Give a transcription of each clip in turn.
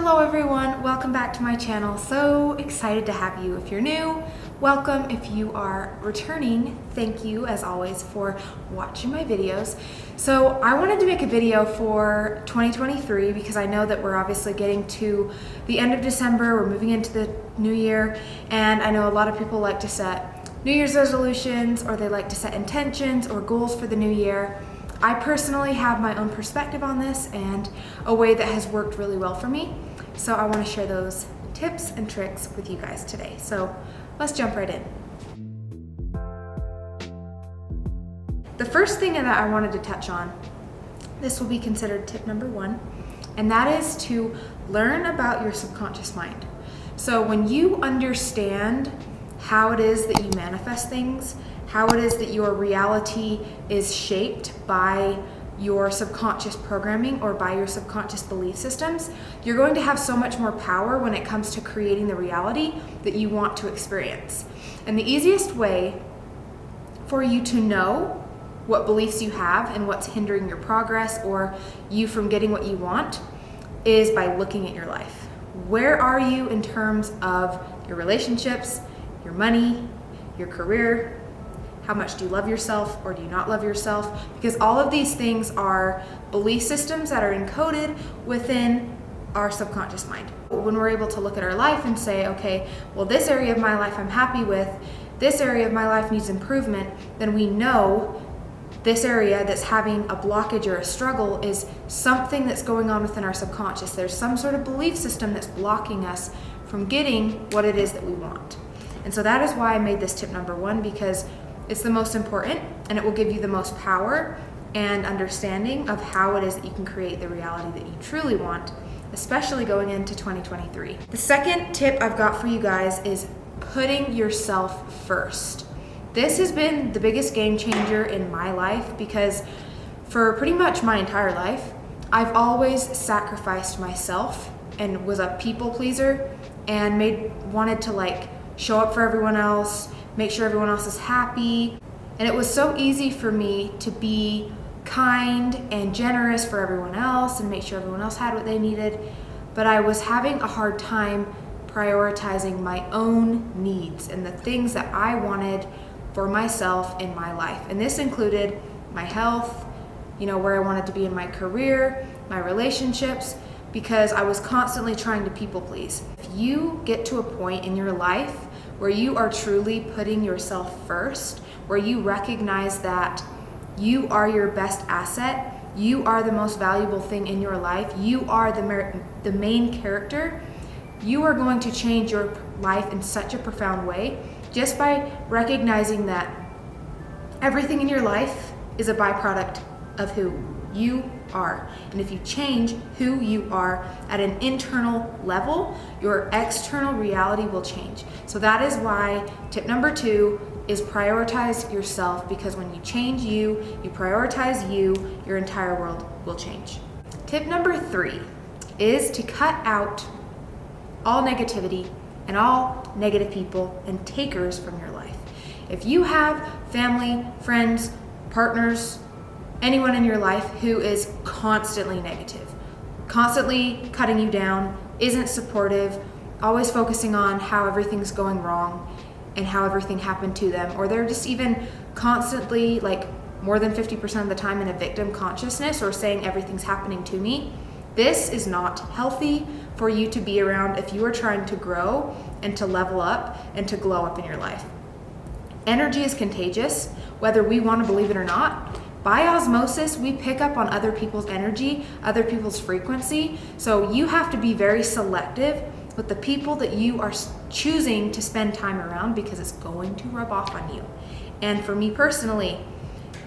Hello everyone, welcome back to my channel. So excited to have you. If you're new, welcome. If you are returning, thank you as always for watching my videos. So I wanted to make a video for 2023 because I know that we're obviously getting to the end of December, we're moving into the new year, and I know a lot of people like to set New Year's resolutions, or they like to set intentions or goals for the new year. I personally have my own perspective on this and a way that has worked really well for me. So I want to share those tips and tricks with you guys today. So let's jump right in. The first thing that I wanted to touch on, this will be considered tip number one, and that is to learn about your subconscious mind. So when you understand how it is that you manifest things, how it is that your reality is shaped by your subconscious programming or by your subconscious belief systems, you're going to have so much more power when it comes to creating the reality that you want to experience. And the easiest way for you to know what beliefs you have and what's hindering your progress or you from getting what you want is by looking at your life. Where are you in terms of your relationships, your money, your career? How much do you love yourself or do you not love yourself? Because all of these things are belief systems that are encoded within our subconscious mind. When we're able to look at our life and say, okay, well, this area of my life I'm happy with, this area of my life needs improvement, then we know this area that's having a blockage or a struggle is something that's going on within our subconscious. There's some sort of belief system that's blocking us from getting what it is that we want. And so that is why I made this tip number one, because it's the most important and it will give you the most power and understanding of how it is that you can create the reality that you truly want, especially going into 2023. The second tip I've got for you guys is putting yourself first. This has been the biggest game changer in my life because for pretty much my entire life, I've always sacrificed myself and was a people pleaser and wanted to show up for everyone else, make sure everyone else is happy. And it was so easy for me to be kind and generous for everyone else and make sure everyone else had what they needed. But I was having a hard time prioritizing my own needs and the things that I wanted for myself in my life. And this included my health, where I wanted to be in my career, my relationships, because I was constantly trying to people please. If you get to a point in your life where you are truly putting yourself first, where you recognize that you are your best asset, you are the most valuable thing in your life, you are the main character, you are going to change your life in such a profound way just by recognizing that everything in your life is a byproduct of who you are. And if you change who you are at an internal level, your external reality will change. So that is why tip number two is prioritize yourself, because when you change you prioritize you, your entire world will change. Tip number three is to cut out all negativity and all negative people and takers from your life. If you have family, friends, partners, anyone in your life who is constantly negative, constantly cutting you down, isn't supportive, always focusing on how everything's going wrong and how everything happened to them, or they're just even constantly more than 50% of the time in a victim consciousness or saying everything's happening to me, this is not healthy for you to be around if you are trying to grow and to level up and to glow up in your life. Energy is contagious, whether we want to believe it or not. By osmosis, we pick up on other people's energy, other people's frequency. So you have to be very selective with the people that you are choosing to spend time around, because it's going to rub off on you. And for me personally,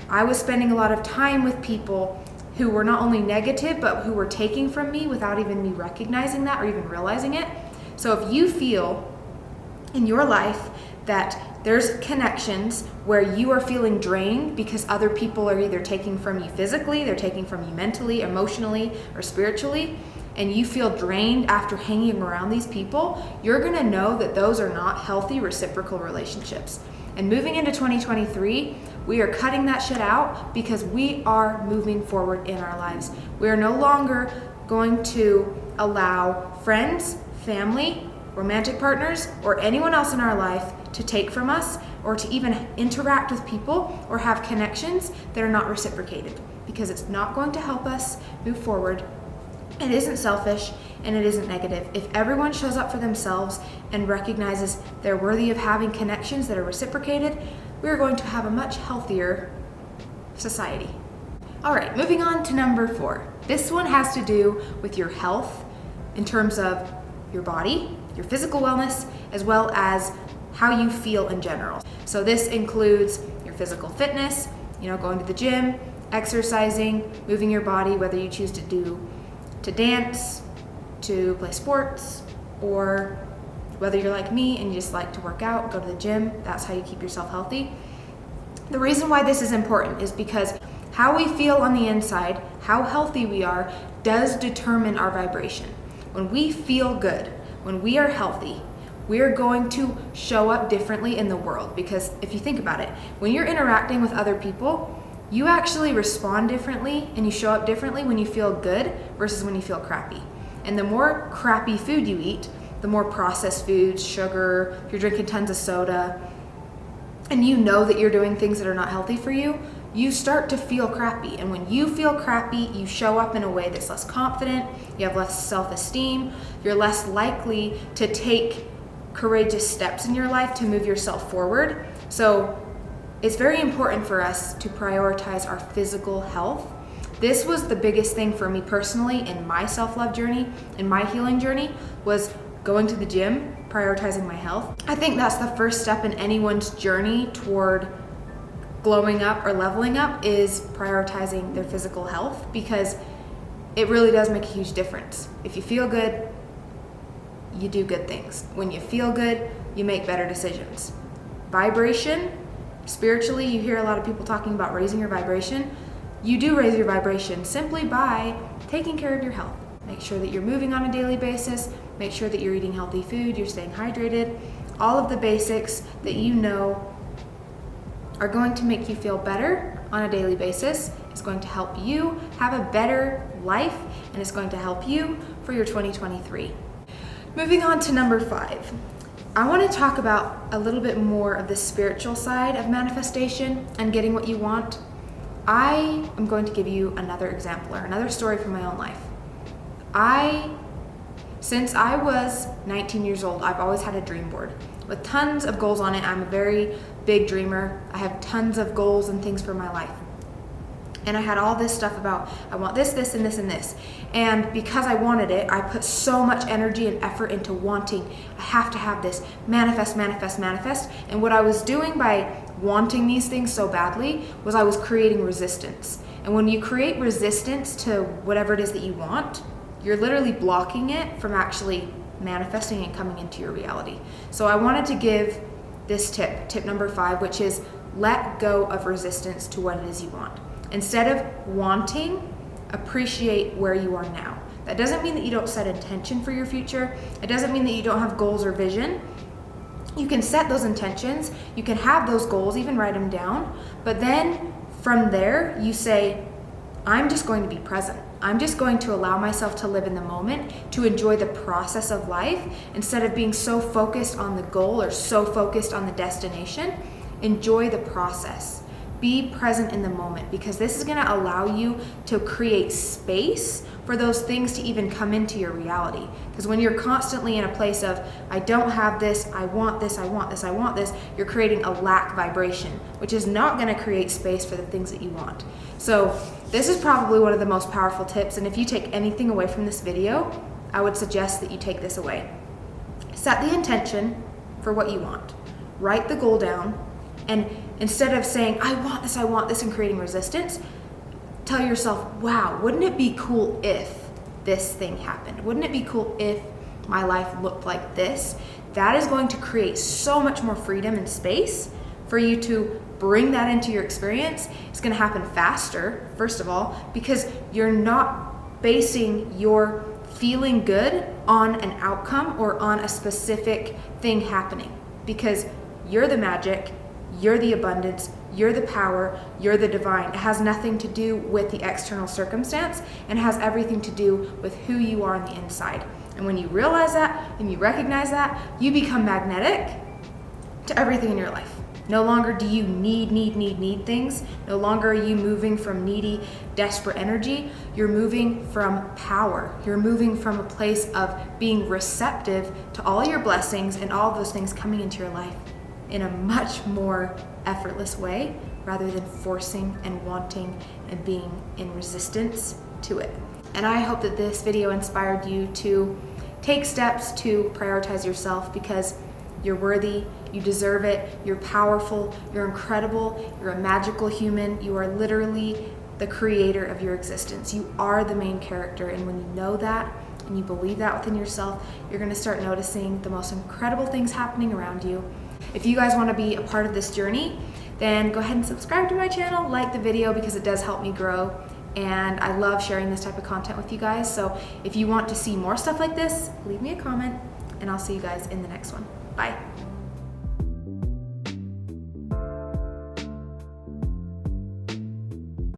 I was spending a lot of time with people who were not only negative, but who were taking from me without even me recognizing that or even realizing it. So if you feel in your life that there's connections where you are feeling drained because other people are either taking from you physically, they're taking from you mentally, emotionally, or spiritually, and you feel drained after hanging around these people, you're gonna know that those are not healthy reciprocal relationships. And moving into 2023, we are cutting that shit out because we are moving forward in our lives. We are no longer going to allow friends, family, romantic partners, or anyone else in our life to take from us, or to even interact with people or have connections that are not reciprocated, because it's not going to help us move forward. It isn't selfish and it isn't negative. If everyone shows up for themselves and recognizes they're worthy of having connections that are reciprocated, we're going to have a much healthier society. All right, moving on to number 4. This one has to do with your health in terms of your body, your physical wellness, as well as how you feel in general. So this includes your physical fitness, going to the gym, exercising, moving your body, whether you choose to dance, to play sports, or whether you're like me and you just like to work out, go to the gym. That's how you keep yourself healthy. The reason why this is important is because how we feel on the inside, how healthy we are, does determine our vibration. When we feel good, when we are healthy, we're going to show up differently in the world. Because if you think about it, when you're interacting with other people, you actually respond differently and you show up differently when you feel good versus when you feel crappy. And the more crappy food you eat, the more processed foods, sugar, if you're drinking tons of soda, and you know that you're doing things that are not healthy for you, you start to feel crappy. And when you feel crappy, you show up in a way that's less confident, you have less self-esteem, you're less likely to take courageous steps in your life to move yourself forward. So it's very important for us to prioritize our physical health. This was the biggest thing for me personally in my self-love journey, in my healing journey, was going to the gym, prioritizing my health. I think that's the first step in anyone's journey toward glowing up or leveling up, is prioritizing their physical health, because it really does make a huge difference. If you feel good, you do good things. When you feel good, you make better decisions. Vibration, spiritually, you hear a lot of people talking about raising your vibration. You do raise your vibration simply by taking care of your health. Make sure that you're moving on a daily basis. Make sure that you're eating healthy food, you're staying hydrated. All of the basics that you know are going to make you feel better on a daily basis. It's going to help you have a better life, and it's going to help you for your 2023. Moving on to number 5. I want to talk about a little bit more of the spiritual side of manifestation and getting what you want. I am going to give you another example, or another story from my own life. Since I was 19 years old, I've always had a dream board with tons of goals on it. I'm a very big dreamer. I have tons of goals and things for my life. And I had all this stuff about, I want this, this, and this, and this. And because I wanted it, I put so much energy and effort into wanting, I have to have this, manifest, manifest, manifest. And what I was doing by wanting these things so badly was I was creating resistance. And when you create resistance to whatever it is that you want, you're literally blocking it from actually manifesting and coming into your reality. So I wanted to give this tip number 5, which is let go of resistance to what it is you want. Instead of wanting, appreciate where you are now. That doesn't mean that you don't set intention for your future. It doesn't mean that you don't have goals or vision. You can set those intentions, you can have those goals, even write them down, but then from there you say, I'm just going to be present. I'm just going to allow myself to live in the moment, to enjoy the process of life, instead of being so focused on the goal or so focused on the destination. Enjoy the process. Be present in the moment, because this is going to allow you to create space for those things to even come into your reality. Because when you're constantly in a place of, I don't have this, I want this, I want this, I want this, you're creating a lack vibration, which is not going to create space for the things that you want. So this is probably one of the most powerful tips, and if you take anything away from this video, I would suggest that you take this away. Set the intention for what you want. Write the goal down, and instead of saying, I want this, and creating resistance, tell yourself, wow, wouldn't it be cool if this thing happened? Wouldn't it be cool if my life looked like this? That is going to create so much more freedom and space for you to bring that into your experience. It's going to happen faster, first of all, because you're not basing your feeling good on an outcome or on a specific thing happening, because you're the magic, you're the abundance, You're the power, you're the divine. It has nothing to do with the external circumstance and has everything to do with who you are on the inside. And when you realize that and you recognize that, you become magnetic to everything in your life. No longer do you need things. No longer are you moving from needy, desperate energy. You're moving from power. You're moving from a place of being receptive to all your blessings and all of those things coming into your life in a much more effortless way, rather than forcing and wanting and being in resistance to it. And I hope that this video inspired you to take steps to prioritize yourself, because you're worthy, you deserve it, you're powerful, you're incredible, you're a magical human, you are literally the creator of your existence. You are the main character, and when you know that and you believe that within yourself, you're gonna start noticing the most incredible things happening around you. If you guys wanna be a part of this journey, then go ahead and subscribe to my channel, like the video, because it does help me grow. And I love sharing this type of content with you guys. So if you want to see more stuff like this, leave me a comment, and I'll see you guys in the next one. Bye.